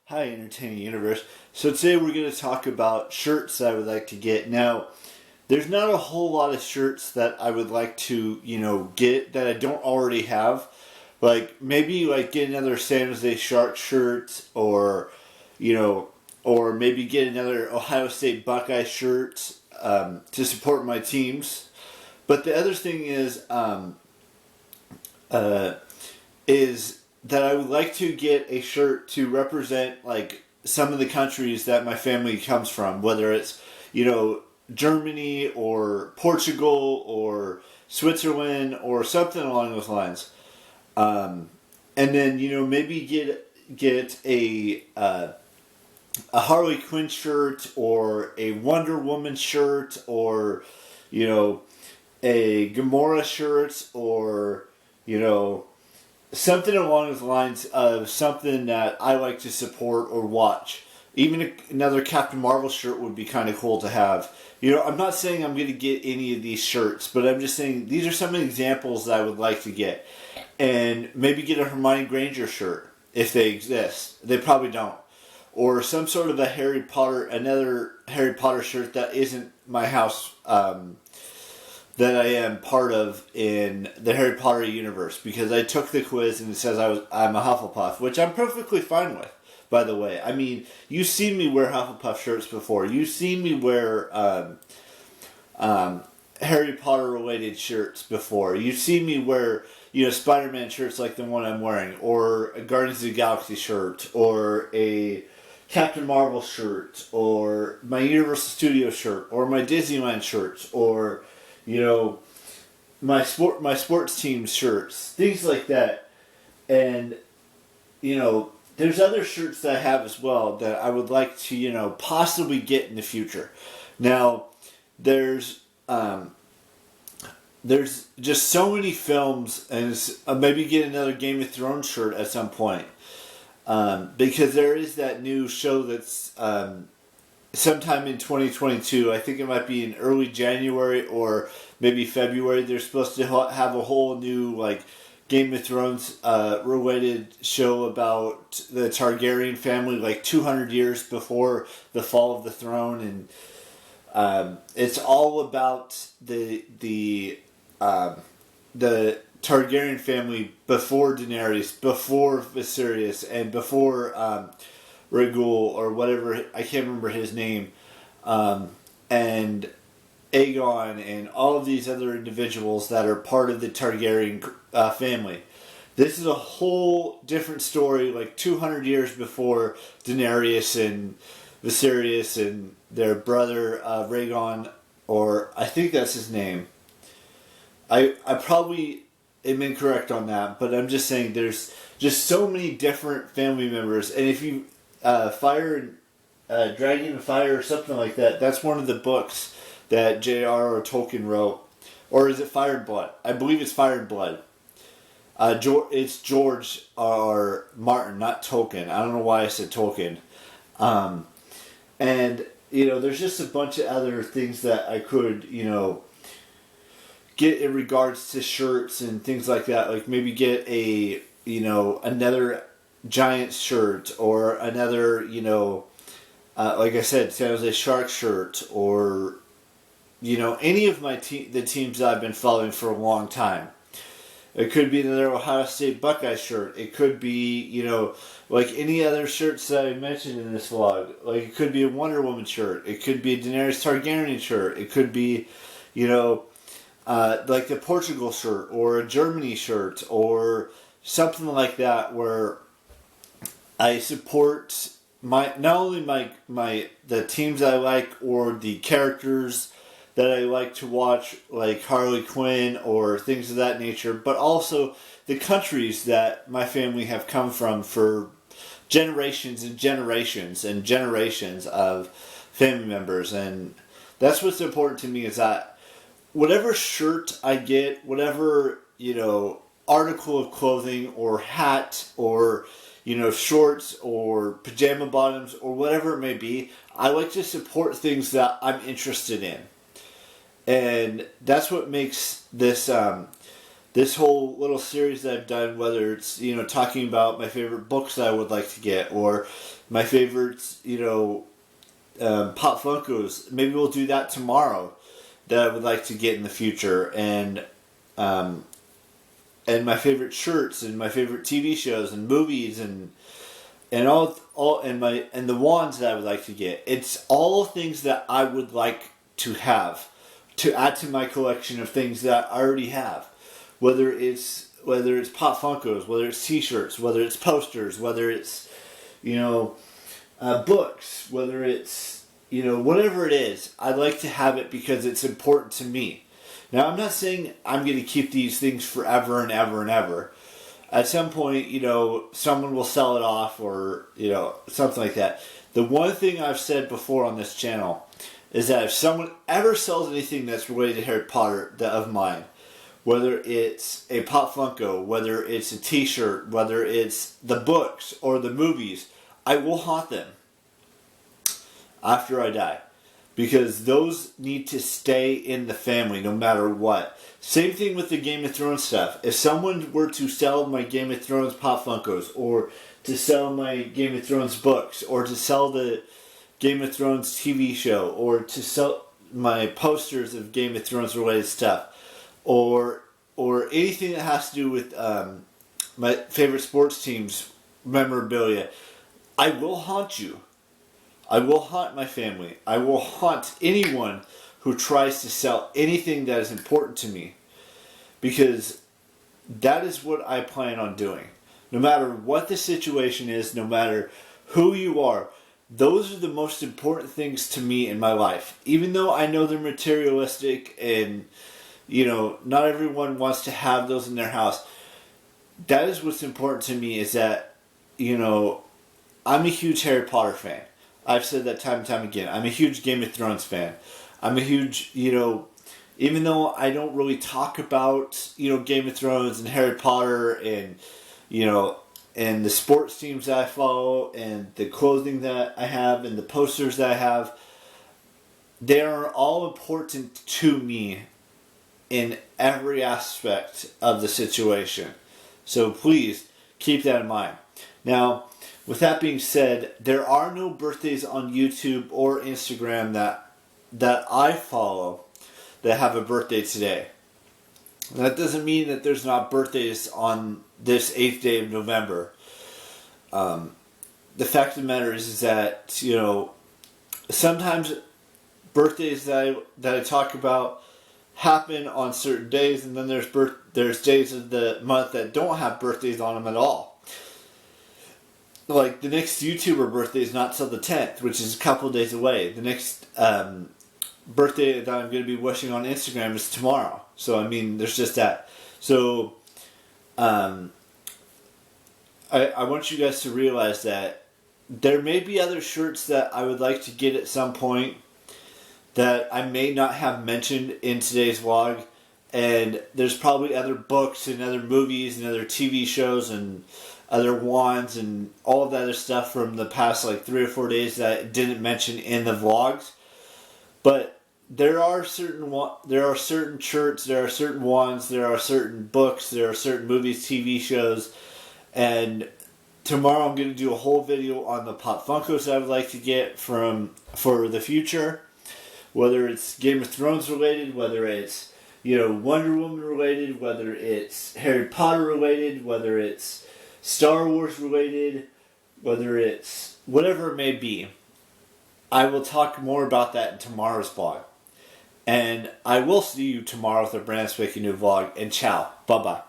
Hi, Entertaining Universe. So today we're going to talk about shirts that I would like to get. Now, there's not a whole lot of shirts that I would like to, get that I don't already have. Like, maybe, get another San Jose Shark shirt or maybe get another Ohio State Buckeye shirt to support my teams. But the other thing is that I would like to get a shirt to represent some of the countries that my family comes from, whether it's Germany or Portugal or Switzerland or something along those lines, and then maybe get a Harley Quinn shirt or a Wonder Woman shirt or a Gamora shirt or something along the lines of something that I like to support or watch. Even another Captain Marvel shirt would be kind of cool to have. I'm not saying I'm going to get any of these shirts, but I'm just saying these are some examples that I would like to get. And maybe get a Hermione Granger shirt, if they exist. They probably don't. Or some sort of another Harry Potter shirt that isn't my house, that I am part of in the Harry Potter universe, because I took the quiz and it says I'm a Hufflepuff, which I'm perfectly fine with, by the way. I mean, you've seen me wear Hufflepuff shirts before. You've seen me wear Harry Potter related shirts before. You've seen me wear Spider-Man shirts like the one I'm wearing, or a Guardians of the Galaxy shirt, or a Captain Marvel shirt, or my Universal Studios shirt, or my Disneyland shirts, or my sports team shirts, things like that. And there's other shirts that I have as well that I would like to possibly get in the future. Now there's just so many films, and maybe get another Game of Thrones shirt at some point, because there is that new show that's sometime in 2022. I think it might be in early January or maybe February. They're supposed to have a whole new Game of Thrones related show about the Targaryen family 200 years before the fall of the throne, and it's all about the Targaryen family before Daenerys, before Viserys, and before Rhaegal, or whatever, I can't remember his name, and Aegon, and all of these other individuals that are part of the Targaryen family. This is a whole different story, 200 years before Daenerys and Viserys and their brother Rhaegon, or I think that's his name. I probably am incorrect on that, but I'm just saying there's just so many different family members, and if you Dragon and Fire or something like that, that's one of the books that J.R.R. Tolkien wrote. Or is it Fire and Blood? I believe it's Fire and Blood. It's George R. Martin, not Tolkien. I don't know why I said Tolkien. And there's just a bunch of other things that I could get in regards to shirts and things like that. Maybe get a another Giants shirt, or another like I said, San Jose Shark shirt, or any of the teams that I've been following for a long time. It could be another Ohio State Buckeye shirt. It could be any other shirts that I mentioned in this vlog. It could be a Wonder Woman shirt. It could be a Daenerys Targaryen shirt. It could be the Portugal shirt, or a Germany shirt, or something like that, where I support not only the teams I like, or the characters that I like to watch, like Harley Quinn or things of that nature, but also the countries that my family have come from for generations and generations and generations of family members. And that's what's important to me, is that whatever shirt I get, whatever article of clothing or hat or shorts or pajama bottoms or whatever it may be, I like to support things that I'm interested in. And that's what makes this this whole little series that I've done, whether it's talking about my favorite books that I would like to get, or my favorites, Pop Funkos. Maybe we'll do that tomorrow. That I would like to get in the future, and my favorite shirts, and my favorite TV shows and movies, and all and the wands that I would like to get. It's all things that I would like to have, to add to my collection of things that I already have. Whether it's Pop Funkos, whether it's T-shirts, whether it's posters, whether it's books, whether it's whatever it is, I'd like to have it because it's important to me. Now, I'm not saying I'm going to keep these things forever and ever and ever. At some point, someone will sell it off or, something like that. The one thing I've said before on this channel is that if someone ever sells anything that's related to Harry Potter of mine, whether it's a Pop Funko, whether it's a T-shirt, whether it's the books or the movies, I will haunt them after I die, because those need to stay in the family no matter what. Same thing with the Game of Thrones stuff. If someone were to sell my Game of Thrones Pop Funkos, or to sell my Game of Thrones books, or to sell the Game of Thrones TV show, or to sell my posters of Game of Thrones related stuff, or anything that has to do with my favorite sports teams memorabilia, I will haunt you. I will haunt my family. I will haunt anyone who tries to sell anything that is important to me. Because that is what I plan on doing. No matter what the situation is, no matter who you are, those are the most important things to me in my life. Even though I know they're materialistic and, not everyone wants to have those in their house. That is what's important to me, is that, I'm a huge Harry Potter fan. I've said that time and time again. I'm a huge Game of Thrones fan. I'm a huge, even though I don't really talk about, Game of Thrones and Harry Potter and, and the sports teams that I follow and the clothing that I have and the posters that I have, they are all important to me in every aspect of the situation. So please keep that in mind. Now, with that being said, there are no birthdays on YouTube or Instagram that I follow that have a birthday today. That doesn't mean that there's not birthdays on this 8th day of November. The fact of the matter is that, sometimes birthdays that I talk about happen on certain days, and then there's days of the month that don't have birthdays on them at all. Like, the next YouTuber birthday is not till the 10th, which is a couple days away. The next birthday that I'm going to be wishing on Instagram is tomorrow. So, there's just that. So, I want you guys to realize that there may be other shirts that I would like to get at some point that I may not have mentioned in today's vlog. And there's probably other books and other movies and other TV shows and other wands and all of that other stuff from the past 3 or 4 days that I didn't mention in the vlogs. But there are certain shirts, there are certain wands, there are certain books, there are certain movies, TV shows, and tomorrow I'm going to do a whole video on the Pop Funkos that I would like to get for the future. Whether it's Game of Thrones related, whether it's Wonder Woman related, whether it's Harry Potter related, whether it's Star Wars related, whether it's whatever it may be. I will talk more about that in tomorrow's vlog. And I will see you tomorrow with a brand spanking new vlog. And ciao. Bye-bye.